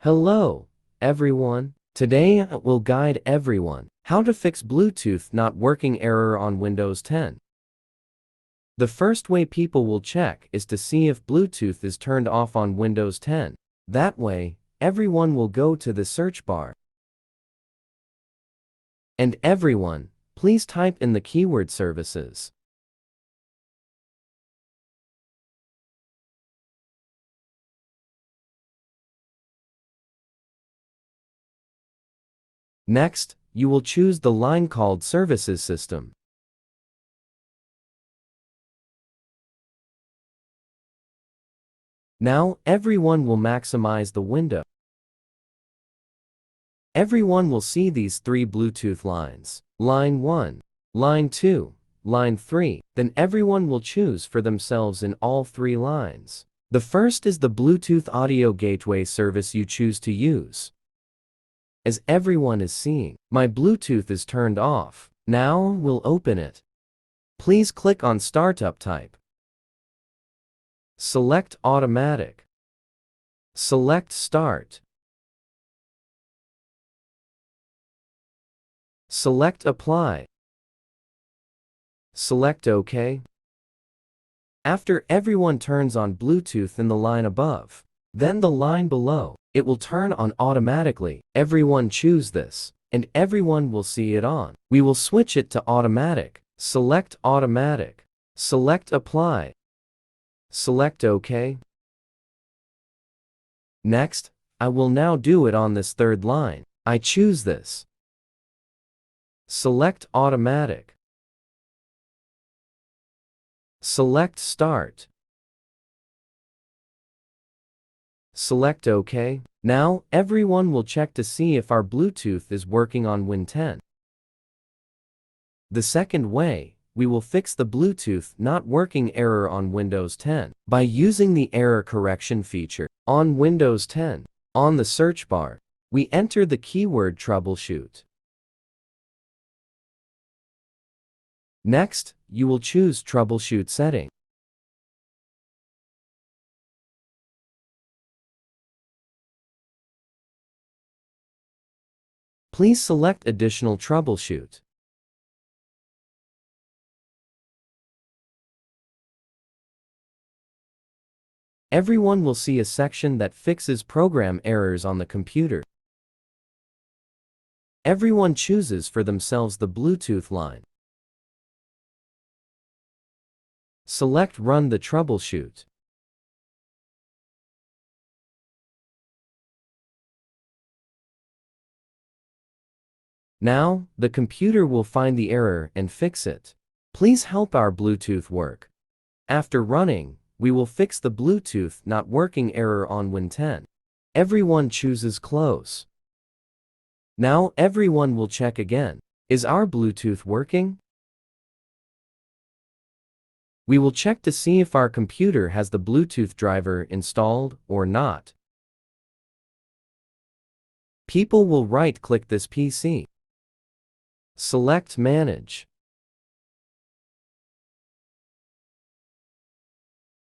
Hello, everyone. Today I will guide everyone how to fix Bluetooth not working error on Windows 10. The first way people will check is to see if Bluetooth is turned off on Windows 10. That way, everyone will go to the search bar. And everyone, please type in the keyword services. Next, you will choose the line called Services System. Now, everyone will maximize the window. Everyone will see these three Bluetooth lines. Line 1, Line 2, Line 3. Then everyone will choose for themselves in all three lines. The first is the Bluetooth audio gateway service you choose to use. As everyone is seeing, my Bluetooth is turned off. Now we'll open it. Please click on Startup Type. Select Automatic. Select Start. Select Apply. Select OK. After everyone turns on Bluetooth in the line above, then the line below, it will turn on automatically. Everyone choose this, and everyone will see it on. We will switch it to automatic. Select Automatic. Select Apply. Select OK. Next, I will now do it on this third line. I choose this. Select Automatic. Select Start. Select OK. Now, everyone will check to see if our Bluetooth is working on Win 10. The second way, we will fix the Bluetooth not working error on Windows 10 by using the error correction feature. On Windows 10, on the search bar, we enter the keyword troubleshoot. Next, you will choose Troubleshoot Setting. Please select Additional Troubleshoot. Everyone will see a section that fixes program errors on the computer. Everyone chooses for themselves the Bluetooth line. Select Run the troubleshoot. Now, the computer will find the error and fix it. Please help our Bluetooth work. After running, we will fix the Bluetooth not working error on Win 10. Everyone chooses Close. Now everyone will check again. Is our Bluetooth working? We will check to see if our computer has the Bluetooth driver installed or not. People will right-click this PC. Select Manage.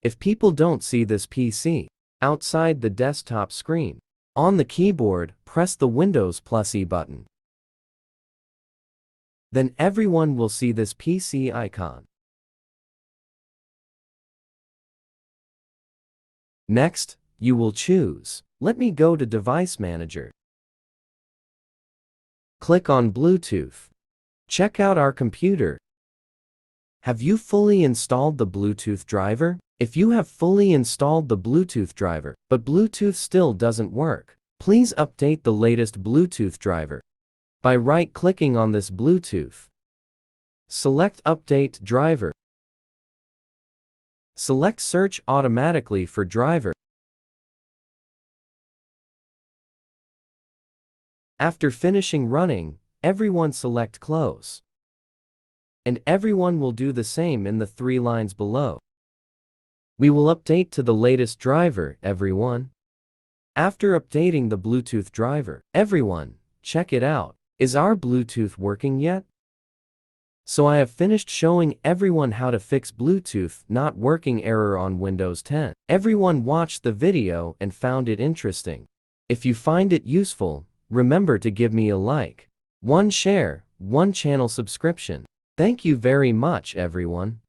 If people don't see this PC outside the desktop screen, on the keyboard, press the Windows +E button. Then everyone will see this PC icon. Next, you will choose, let me go to Device Manager. Click on Bluetooth. Check out our computer. Have you fully installed the Bluetooth driver? If you have fully installed the Bluetooth driver, but Bluetooth still doesn't work, please update the latest Bluetooth driver by right-clicking on this Bluetooth. Select Update Driver. Select Search automatically for driver. After finishing running, everyone select Close. And everyone will do the same in the three lines below. We will update to the latest driver, everyone. After updating the Bluetooth driver, everyone, check it out. Is our Bluetooth working yet? So I have finished showing everyone how to fix Bluetooth not working error on Windows 10. Everyone watched the video and found it interesting. If you find it useful, remember to give me a like, one share, one channel subscription. Thank you very much, everyone.